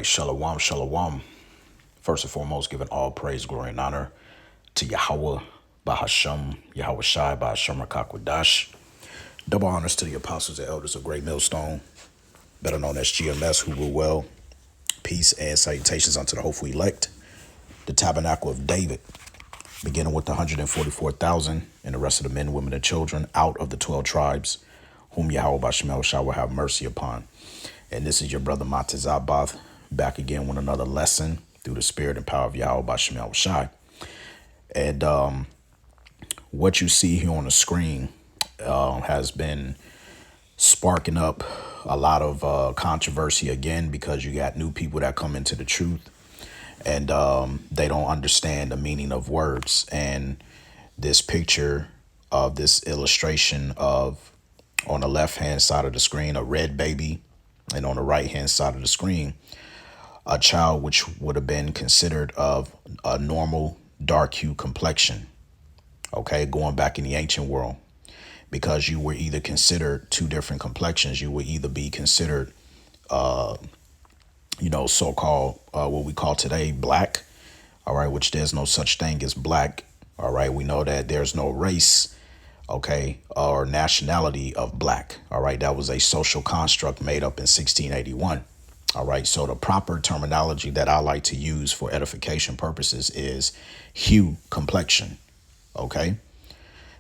right, shalom, shalom. First and foremost, giving all praise, glory, and honor to Yahweh, Bahasham, Yahweh Shai, Bahasham Rakakwadash. Double honors to the apostles and elders of Great Millstone, better known as GMS, who rule well. Peace and salutations unto the hopeful elect, the tabernacle of David, beginning with the 144,000 and the rest of the men, women, and children out of the 12 tribes, whom Yahweh Bashemel shall will have mercy upon. And this is your brother Matazabath, back again with another lesson through the spirit and power of Yahweh Bashemel Shai. And what you see here on the screen has been sparking up a lot of controversy again, because you got new people that come into the truth and they don't understand the meaning of words. And this picture of this illustration of, on the left hand side of the screen, a red baby, and on the right hand side of the screen, a child which would have been considered of a normal dark hue complexion. Okay, going back in the ancient world, because you were either considered two different complexions. You would either be considered, so-called what we call today black. All right, which there's no such thing as black. All right, we know that there's no race, okay, or nationality of black. All right, that was a social construct made up in 1681. All right, so the proper terminology that I like to use for edification purposes is hue, complexion. Okay,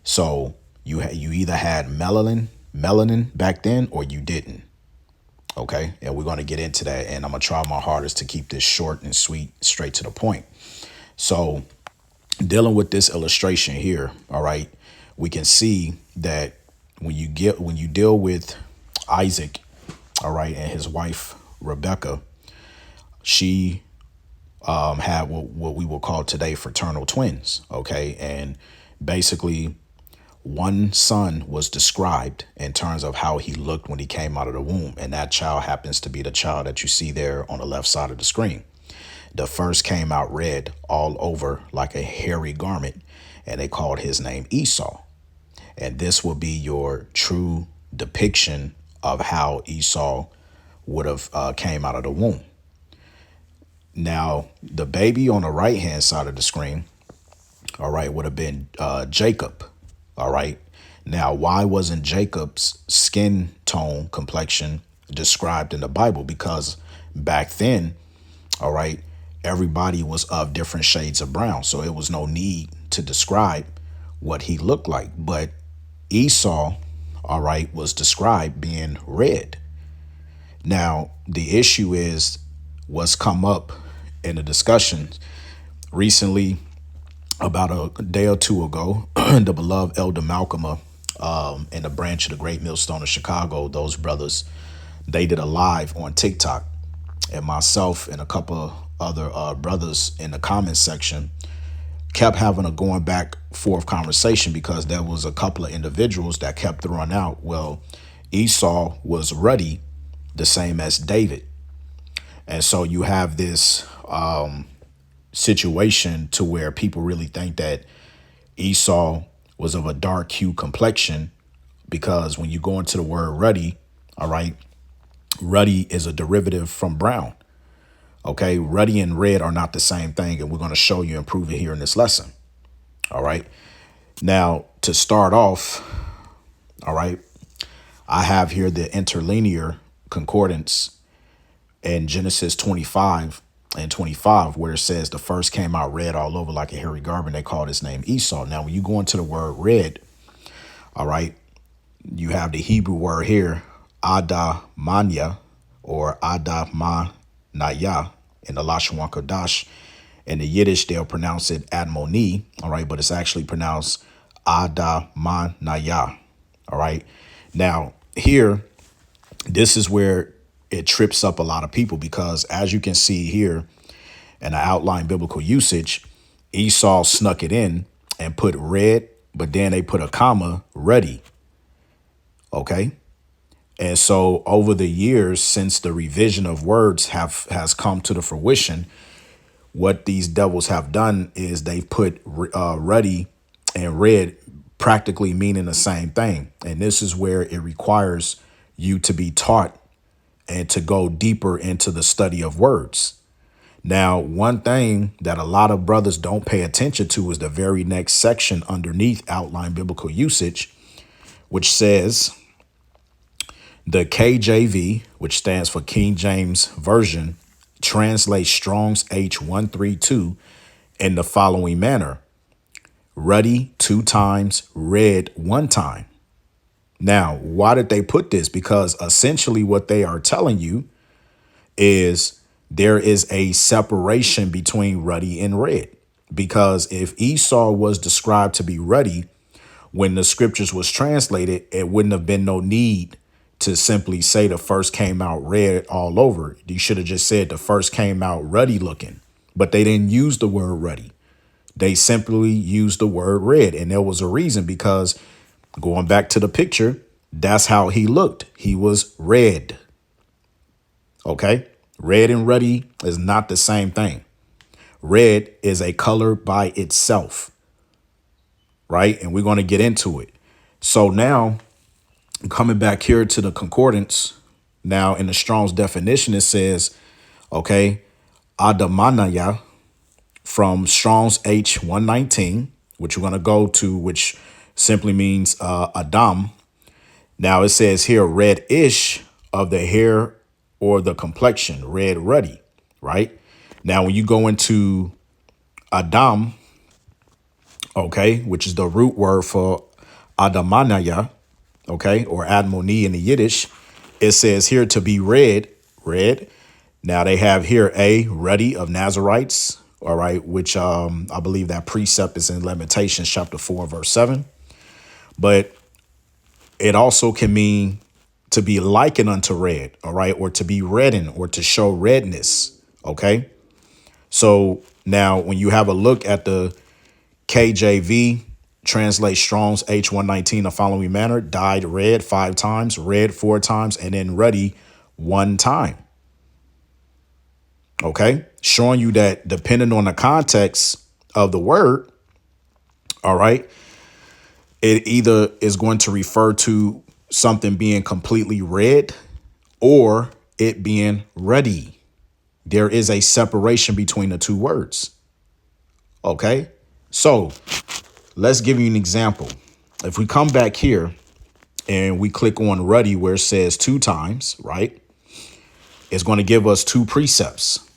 so you either had melanin back then, or you didn't. Okay, and we're going to get into that, and I'm gonna try my hardest to keep this short and sweet, straight to the point. So, dealing with this illustration here, all right, we can see that when you deal with Isaac, all right, and his wife Rebecca, she had what we will call today fraternal twins. Okay, and basically one son was described in terms of how he looked when he came out of the womb, and that child happens to be the child that you see there on the left side of the screen. The first came out red all over like a hairy garment, and they called his name Esau. And this will be your true depiction of how Esau would have came out of the womb. Now, the baby on the right hand side of the screen, all right, would have been Jacob. All right. Now, why wasn't Jacob's skin tone complexion described in the Bible? Because back then, all right, everybody was of different shades of brown. So it was no need to describe what he looked like. But Esau, all right, was described being red. Now, the issue is what's come up in the discussions recently. About a day or two ago, the beloved Elder Malcolm in the branch of the Great Millstone of Chicago, those brothers, they did a live on TikTok, and myself and a couple other brothers in the comments section kept having a going back forth conversation, because there was a couple of individuals that kept throwing out, well, Esau was Ruddy, the same as David. And so you have this situation to where people really think that Esau was of a dark hue complexion, because when you go into the word ruddy, all right, ruddy is a derivative from brown. Okay, ruddy and red are not the same thing, and we're going to show you and prove it here in this lesson. All right, now to start off, all right, I have here the interlinear concordance in Genesis 25 and 25, where it says the first came out red all over like a hairy garment. They called his name Esau. Now, when you go into the word red, all right, you have the Hebrew word here, Adamanya, or Adamanaya in the Lashon Kodash. In the Yiddish, they'll pronounce it Admoni, all right, but it's actually pronounced Adamanaya, all right. Now, here, this is where it trips up a lot of people, because as you can see here in the outline biblical usage, Esau snuck it in and put red, but then they put a comma, Ruddy. Okay. And so over the years, since the revision of words has come to the fruition, what these devils have done is they've put Ruddy and red practically meaning the same thing. And this is where it requires you to be taught and to go deeper into the study of words. Now, one thing that a lot of brothers don't pay attention to is the very next section underneath outline biblical usage, which says the KJV, which stands for King James Version, translates Strong's H132 in the following manner: ruddy 2 times, red 1 time. Now, why did they put this? Because essentially what they are telling you is there is a separation between ruddy and red. Because if Esau was described to be ruddy when the scriptures was translated, it wouldn't have been no need to simply say the first came out red all over. You should have just said the first came out ruddy looking. But they didn't use the word ruddy. They simply used the word red. And there was a reason, because going back to the picture, that's how he looked. He was red. Okay. Red and ruddy is not the same thing. Red is a color by itself. Right. And we're going to get into it. So now coming back here to the concordance, now in the Strong's definition, it says, okay, Adamanaya from Strong's H119, which we're going to go to, which simply means Adam. Now it says here reddish of the hair or the complexion, red ruddy, right? Now, when you go into Adam, okay, which is the root word for Adamanaya, okay, or Admoni in the Yiddish, it says here to be red. Now they have here a ruddy of Nazarites, all right, which I believe that precept is in Lamentations chapter 4, verse 7. But it also can mean to be likened unto red, all right, or to be reddened or to show redness, okay? So now when you have a look at the KJV, translate Strong's H119 the following manner: dyed red 5 times, red 4 times, and then ruddy 1 time. Okay, showing you that depending on the context of the word, all right, it either is going to refer to something being completely red or it being ruddy. There is a separation between the two words. Okay, so let's give you an example. If we come back here and we click on ruddy where it says 2 times, right, it's going to give us 2 precepts.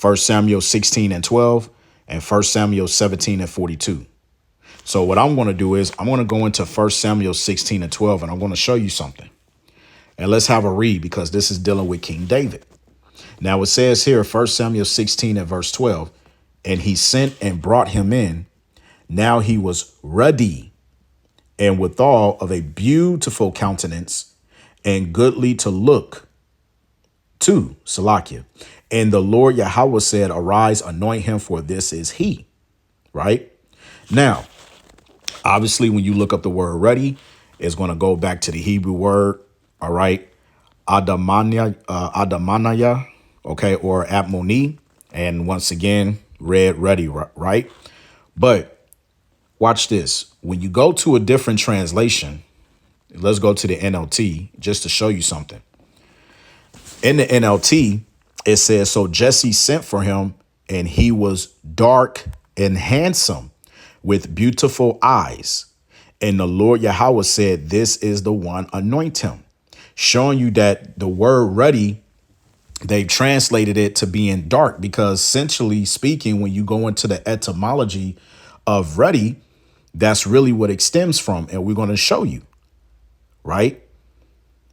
1 Samuel 16 and 12 and 1 Samuel 17 and 42. So what I'm going to do is I'm going to go into 1 Samuel 16 and 12, and I'm going to show you something. And let's have a read, because this is dealing with King David. Now it says here, 1 Samuel 16 and verse 12, and he sent and brought him in. Now he was ruddy and withal of a beautiful countenance and goodly to look to, Salakia. And the Lord Yahweh said, arise, anoint him, for this is he. Right now, obviously, when you look up the word ruddy, it's going to go back to the Hebrew word. All right. Adamanaya, okay, or Admoni. And once again, red, ruddy, right? But watch this. When you go to a different translation, let's go to the NLT just to show you something. In the NLT, it says, so Jesse sent for him, and he was dark and handsome with beautiful eyes. And the Lord Yahweh said, this is the one, anoint him. Showing you that the word ruddy, they've translated it to being dark, because essentially speaking, when you go into the etymology of ruddy, that's really what it stems from. And we're going to show you, right?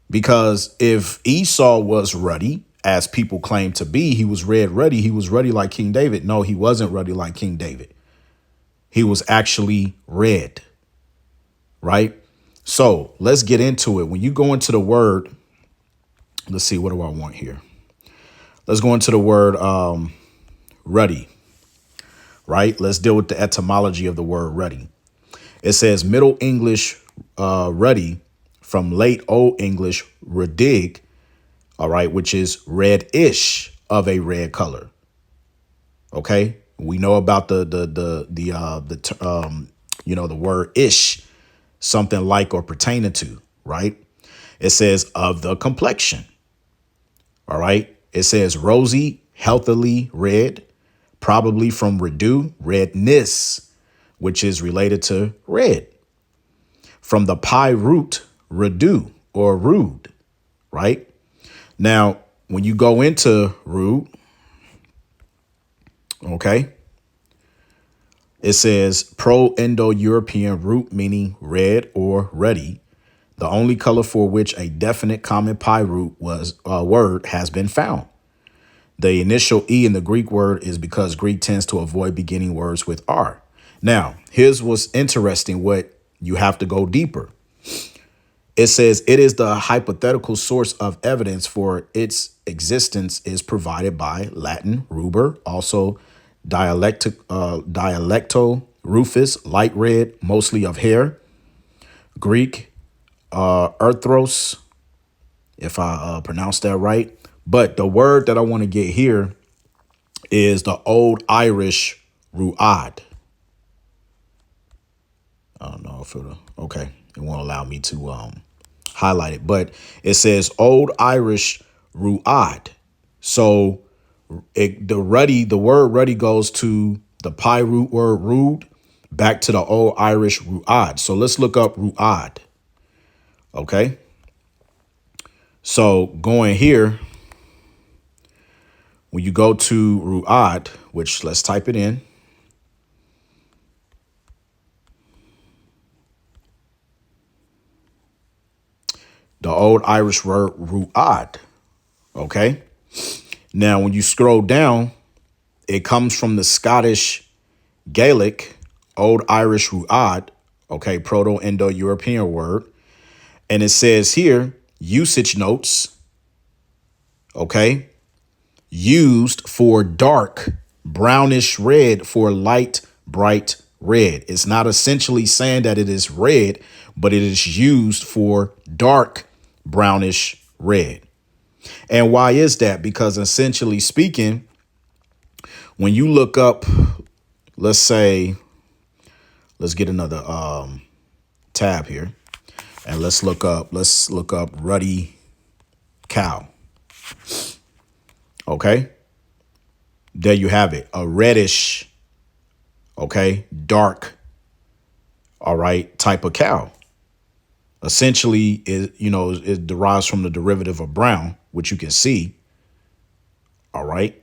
Because if Esau was ruddy, as people claim to be, he was red ruddy, he was ruddy like King David. No, he wasn't ruddy like King David. He was actually red, right? So let's get into it. When you go into the word, let's see, what do I want here? Let's go into the word ruddy, right? Let's deal with the etymology of the word ruddy. It says Middle English ruddy from late Old English ruddig, all right, which is reddish of a red color. Okay, we know about the word ish, something like or pertaining to, right? It says of the complexion. All right. It says rosy, healthily red, probably from redu, redness, which is related to red. From the pi root, redu or rude, right? Now, when you go into rude, okay, it says pro-Indo-European root, meaning red or ruddy, the only color for which a definite common pi root word has been found. The initial E in the Greek word is because Greek tends to avoid beginning words with R. Now, here's what's interesting, what you have to go deeper. It says it is the hypothetical source of evidence for its existence is provided by Latin ruber, also dialecto rufus, light red, mostly of hair. Greek earthros, if I pronounce that right. But the word that I want to get here is the Old Irish ruad. I don't know if it'll, okay, it won't allow me to highlight it, but it says Old Irish ruad. So the word ruddy goes to the pi root word rude, back to the Old Irish ruad. So let's look up ruad. Okay. So going here, when you go to ruad, which let's type it in. The Old Irish word ruad. Okay. Now, when you scroll down, it comes from the Scottish Gaelic, Old Irish ruad. Okay. Proto-Indo-European word. And it says here, usage notes. Okay. Used for dark, brownish red for light, bright red. It's not essentially saying that it is red, but it is used for dark, brownish red. And why is that? Because essentially speaking, when you look up, let's say, let's get another tab here and let's look up ruddy cow. Okay. There you have it. A reddish, okay, dark, all right, type of cow. Essentially, it derives from the derivative of brown, which you can see. All right.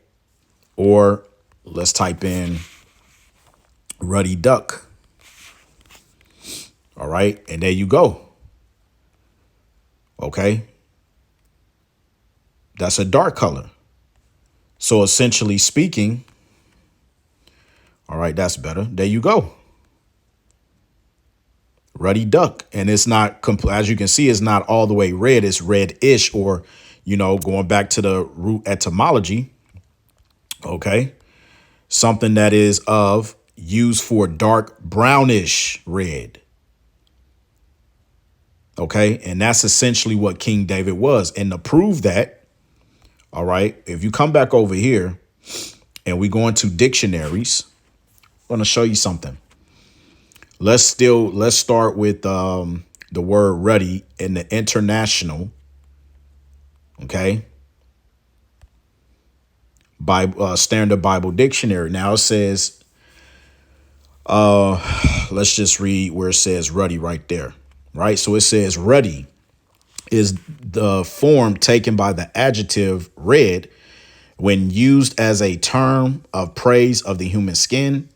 Or let's type in ruddy duck. All right. And there you go. Okay. That's a dark color. So essentially speaking, all right, that's better. There you go. Ruddy duck. And it's not, as you can see, it's not all the way red. It's reddish, or, going back to the root etymology. Okay. Something that is used for dark brownish red. Okay. And that's essentially what King David was. And to prove that, all right, if you come back over here and we go into dictionaries, I'm going to show you something. Let's start with the word ruddy in the international. Okay. Standard Bible Dictionary. Now it says, let's just read where it says ruddy right there. Right. So it says ruddy is the form taken by the adjective red when used as a term of praise of the human skin.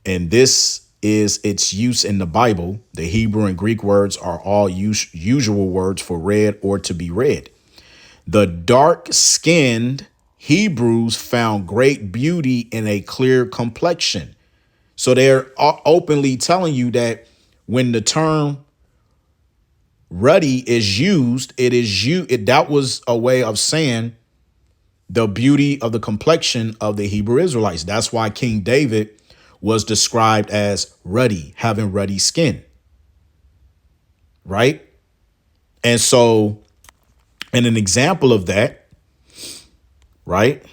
And this is its use in the Bible. The Hebrew and Greek words are all usual words for red or to be red. The dark-skinned Hebrews found great beauty in a clear complexion. So they're openly telling you that when the term ruddy is used, that was a way of saying the beauty of the complexion of the Hebrew Israelites. That's why King David was described as ruddy, having ruddy skin. Right. And so, and an example of that, right,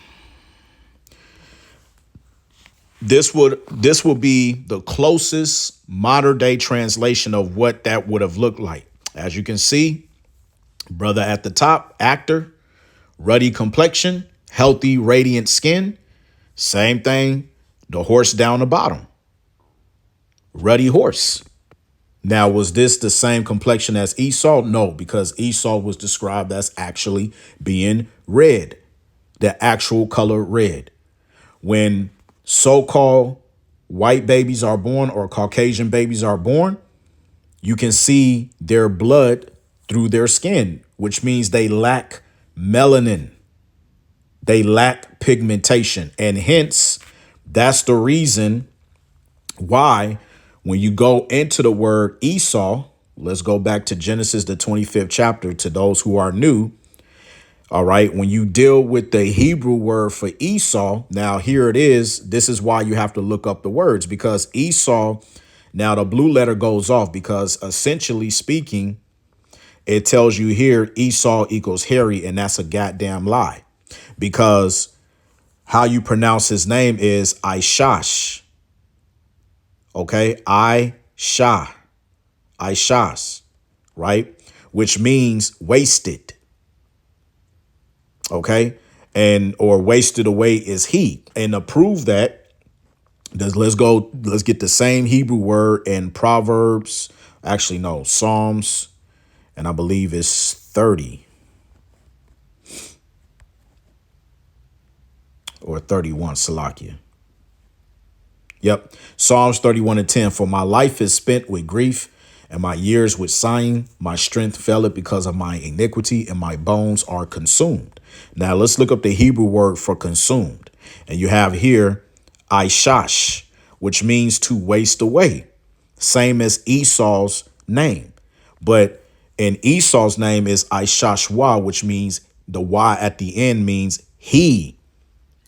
this would be the closest modern day translation of what that would have looked like. As you can see, brother at the top, actor, Ruddy complexion, healthy, radiant skin. Same thing. The horse down the bottom. Ruddy horse. Now, was this the same complexion as Esau? No, because Esau was described as actually being red, the actual color red. When so-called white babies are born or Caucasian babies are born, you can see their blood through their skin, which means they lack melanin. They lack pigmentation. And hence, that's the reason why when you go into the word Esau, let's go back to Genesis, the 25th chapter, to those who are new. All right. When you deal with the Hebrew word for Esau, now here it is. This is why you have to look up the words, because Esau, now the blue letter goes off because essentially speaking, it tells you here Esau equals hairy, and that's a goddamn lie, because how you pronounce his name is Aishash. Okay, Aishas, right? Which means wasted. Okay, and or wasted away is he. And to prove that, let's get the same Hebrew word in Proverbs. Actually, no, Psalms, and I believe it's 30 or 31, Salakia. Yep. Psalms 31:10. For my life is spent with grief and my years with sighing. My strength faileth because of my iniquity and my bones are consumed. Now let's look up the Hebrew word for consumed. And you have here Aishash, which means to waste away. Same as Esau's name. But in Esau's name is Aishashwa, which means the Y at the end means he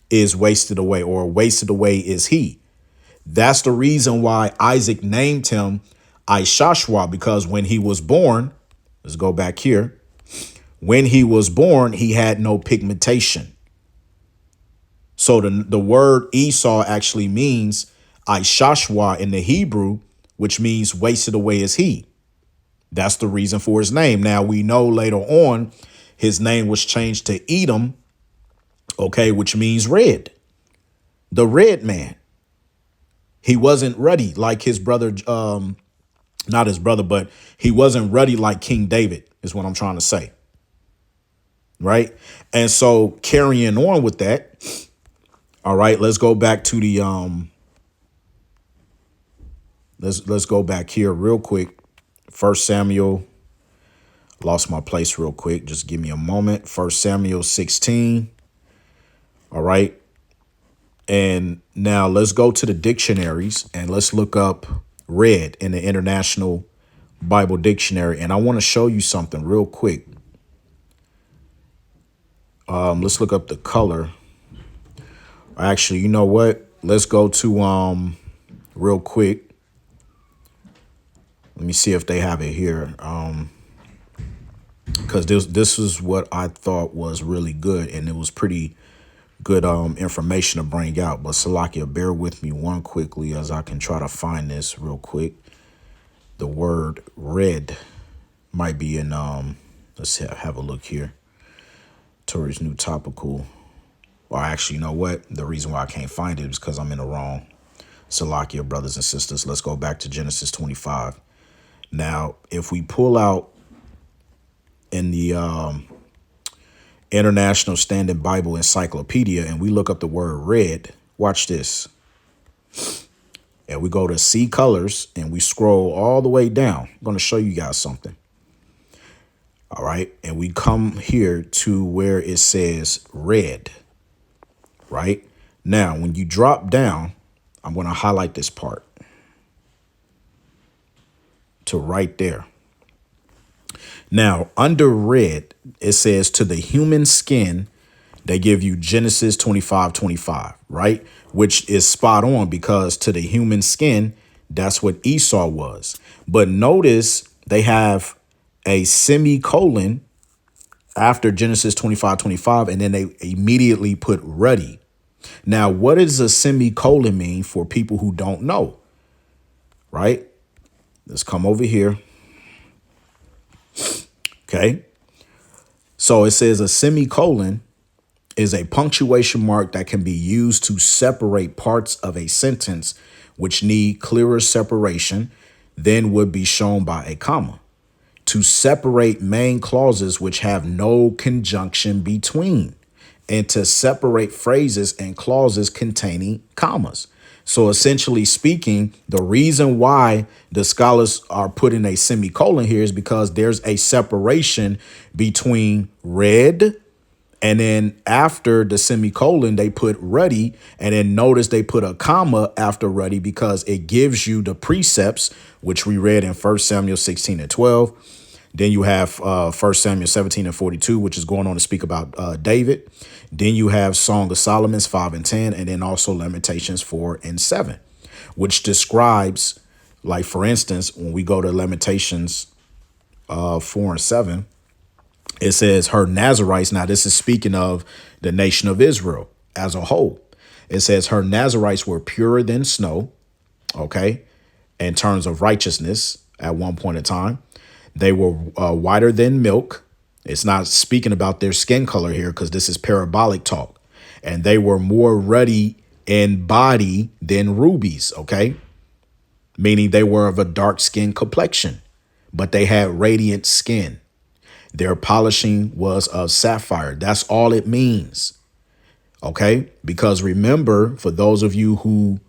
is wasted away, or wasted away is he. That's the reason why Isaac named him Aishashwa, because when he was born, let's go back here. When he was born, he had no pigmentation. So the word Esau actually means Aishashwa in the Hebrew, which means wasted away is he. That's the reason for his name. Now we know later on his name was changed to Edom, okay, which means red, the red man. He wasn't ruddy like his brother, not his brother, but he wasn't ruddy like King David is what I'm trying to say. Right. And so carrying on with that. All right, let's go back to the let's go back here real quick. 1 Samuel, lost my place real quick. Just give me a moment. 1 Samuel 16. All right. And now let's go to the dictionaries and let's look up red in the International Bible Dictionary. And I want to show you something real quick. Let's look up the color. Actually, you know what? Let's go to real quick. Let me see if they have it here. Because this is what I thought was really good, and it was pretty good information to bring out. But Salakia, bear with me one quickly as I can try to find this real quick. The word red might be in let's have a look here. Torah's new topical. Or actually, you know what? The reason why I can't find it is because I'm in the wrong Salakia, brothers and sisters. Let's go back to Genesis 25. Now, if we pull out in the International Standard Bible Encyclopedia and we look up the word red, watch this. And we go to see colors and we scroll all the way down. I'm going to show you guys something. All right. And we come here to where it says red. Right now, when you drop down, I'm going to highlight this part to right there. Now, under red, it says to the human skin, they give you Genesis 25:25, right? Which is spot on because to the human skin, that's what Esau was. But notice they have a semicolon after Genesis 25:25, and then they immediately put ruddy. Now, what does a semicolon mean for people who don't know? Right? Let's come over here. Okay. So it says a semicolon is a punctuation mark that can be used to separate parts of a sentence which need clearer separation than would be shown by a comma, to separate main clauses which have no conjunction between, and to separate phrases and clauses containing commas. So essentially speaking, the reason why the scholars are putting a semicolon here is because there's a separation between read, and then after the semicolon, they put Ruddy, and then notice they put a comma after Ruddy because it gives you the precepts, which we read in 1 Samuel 16 and 12. Then you have 1 Samuel 17 and 42, which is going on to speak about David. Then you have Song of Solomon's 5 and 10, and then also Lamentations 4 and 7, which describes, like, for instance, when we go to Lamentations 4 and 7, it says her Nazarites. Now, this is speaking of the nation of Israel as a whole. It says her Nazarites were purer than snow, okay, in terms of righteousness at one point in time. They were whiter than milk. It's not speaking about their skin color here because this is parabolic talk. And they were more ruddy in body than rubies, okay, meaning they were of a dark skin complexion, but they had radiant skin. Their polishing was of sapphire. That's all it means. Okay. Because remember, for those of you who,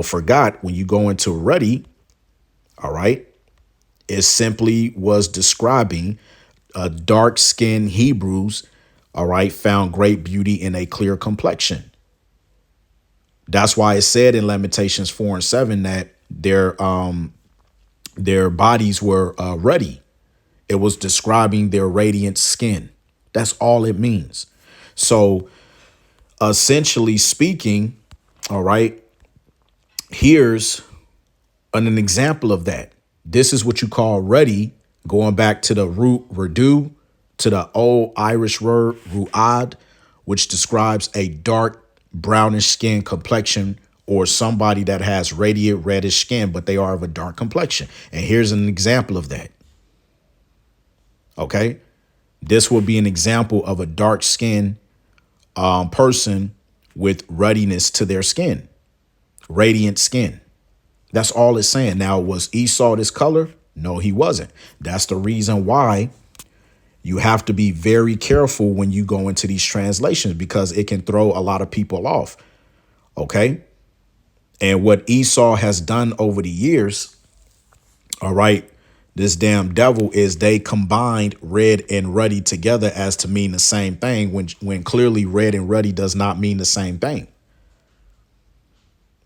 forgot, when you go into Ruddy, all right, it simply was describing dark skinned Hebrews, all right, found great beauty in a clear complexion. That's why it said in Lamentations 4 and 7 that their bodies were ruddy. It was describing their radiant skin. That's all it means. So essentially speaking, all right, here's an example of that. This is what you call ruddy, going back to the root redu, to the old Irish word ruad, which describes a dark brownish skin complexion or somebody that has radiant reddish skin, but they are of a dark complexion. And here's an example of that. OK, this will be an example of a dark skinned person with ruddiness to their skin, radiant skin. That's all it's saying. Now, was Esau this color? No, he wasn't. That's the reason why you have to be very careful when you go into these translations, because it can throw a lot of people off. OK, and what Esau has done over the years. All right. This damn devil is they combined red and ruddy together as to mean the same thing when clearly red and ruddy does not mean the same thing.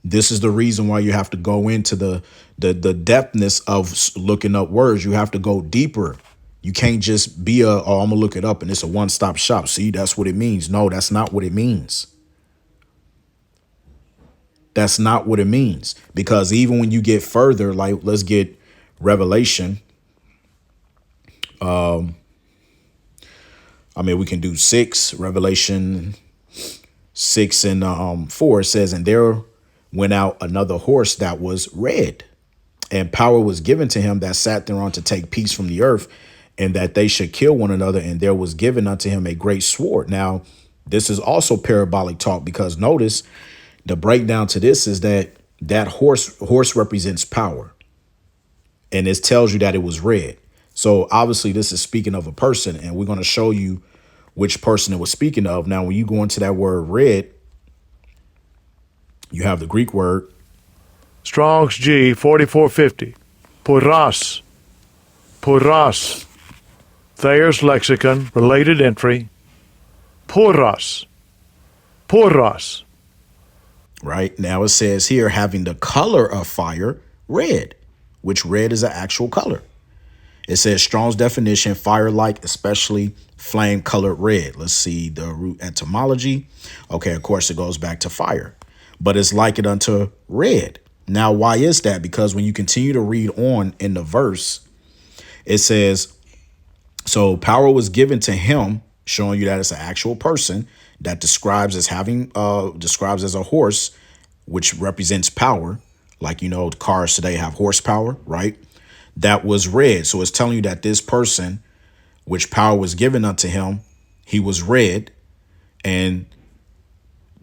This is the reason why you have to go into the depthness of looking up words. You have to go deeper. You can't just be I'm going to look it up and it's a one-stop shop. See, that's what it means. No, that's not what it means. That's not what it means. Because even when you get further, like let's get Revelation. We can do 6, Revelation 6 and 4. It says, and there went out another horse that was red, and power was given to him that sat thereon to take peace from the earth, and that they should kill one another. And there was given unto him a great sword. Now, this is also parabolic talk, because notice the breakdown to this is that horse represents power. And it tells you that it was red. So obviously this is speaking of a person, and we're going to show you which person it was speaking of. Now, when you go into that word red, you have the Greek word. Strong's G 4450. Puras. Puras. Thayer's lexicon, related entry. Puras. Puras. Right. Now it says here having the color of fire, red, which red is an actual color. It says Strong's definition, fire-like, especially flame-colored red. Let's see the root etymology. Okay, of course, it goes back to fire, but it's like it unto red. Now, why is that? Because when you continue to read on in the verse, it says, so power was given to him, showing you that it's an actual person that describes as a horse, which represents power. Like, cars today have horsepower, right? That was red. So it's telling you that this person which power was given unto him, he was read, and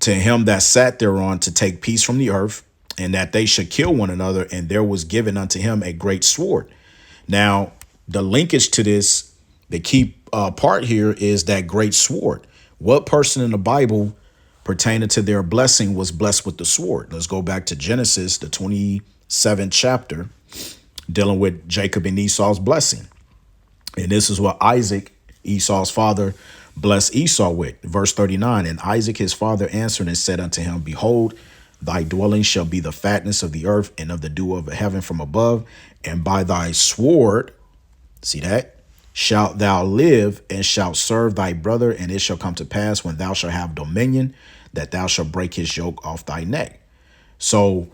to him that sat thereon to take peace from the earth, and that they should kill one another, and there was given unto him a great sword. Now, the linkage to this, the key part here is that great sword. What person in the Bible pertaining to their blessing was blessed with the sword? Let's go back to Genesis, the 27th chapter, dealing with Jacob and Esau's blessing. And this is what Isaac, Esau's father, blessed Esau with. Verse 39, and Isaac his father answered and said unto him, behold, thy dwelling shall be the fatness of the earth and of the dew of heaven from above, and by thy sword, see that, shalt thou live, and shalt serve thy brother, and it shall come to pass when thou shalt have dominion, that thou shalt break his yoke off thy neck. So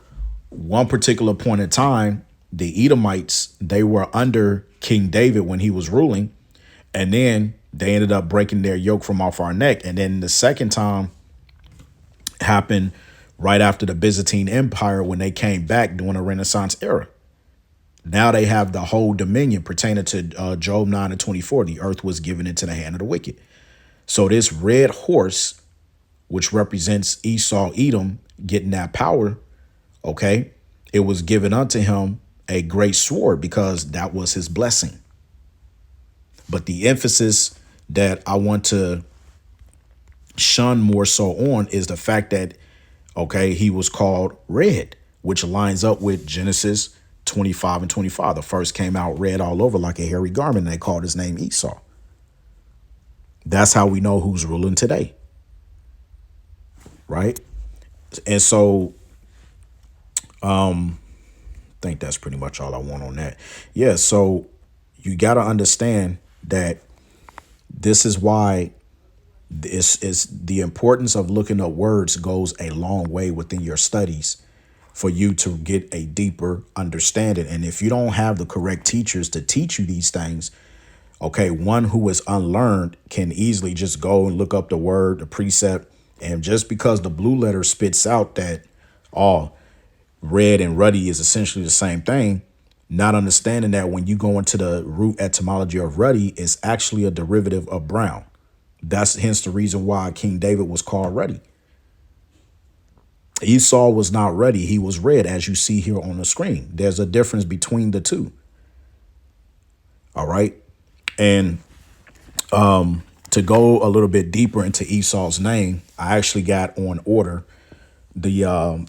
one particular point in time, the Edomites, they were under King David when he was ruling, and then they ended up breaking their yoke from off our neck. And then the second time happened right after the Byzantine Empire, when they came back during the Renaissance era. Now they have the whole dominion pertaining to Job 9:24. The earth was given into the hand of the wicked. So this red horse, which represents Esau, Edom, getting that power, okay, it was given unto him a great sword because that was his blessing. But the emphasis that I want to shun more so on is the fact that, okay, he was called red, which lines up with Genesis 25 and 25. The first came out red all over like a hairy garment, and they called his name Esau. That's how we know who's ruling today. Right? And so I think that's pretty much all I want on that. Yeah, so you got to understand that this is why this is the importance of looking up words goes a long way within your studies for you to get a deeper understanding. And if you don't have the correct teachers to teach you these things, okay, one who is unlearned can easily just go and look up the word, the precept, and just because the blue letter spits out that, oh, red and ruddy is essentially the same thing, not understanding that when you go into the root etymology of ruddy, it's actually a derivative of brown. That's hence the reason why King David was called Ruddy. Esau was not ruddy. He was red, as you see here on the screen. There's a difference between the two. All right. And to go a little bit deeper into Esau's name, I actually got on order the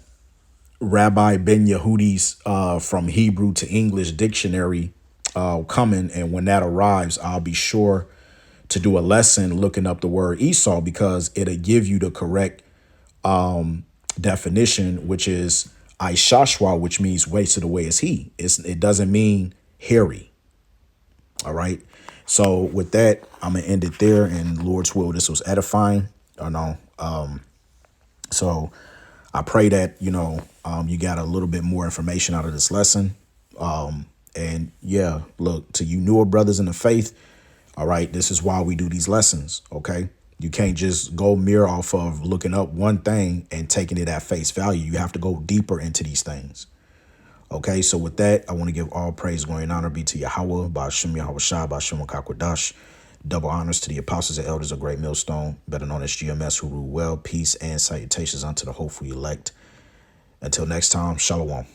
Rabbi Ben Yehudi's from Hebrew to English dictionary coming. And when that arrives, I'll be sure to do a lesson looking up the word Esau, because it'll give you the correct definition, which is Ishashwa, which means wasted away as he. It doesn't mean hairy. All right. So with that, I'm going to end it there. And Lord's will, this was edifying. So I pray that, you got a little bit more information out of this lesson. And yeah, look, to you newer brothers in the faith, all right, this is why we do these lessons, okay? You can't just go mere off of looking up one thing and taking it at face value. You have to go deeper into these things. Okay, so with that, I want to give all praise, glory, and honor be to Yahweh, Ba'ashem Yahweh Shai, Ba'ashem Kakwadash. Double honors to the apostles and elders of Great Millstone, better known as GMS, who rule well. Peace and salutations unto the hopeful elect. Until next time, Shalom.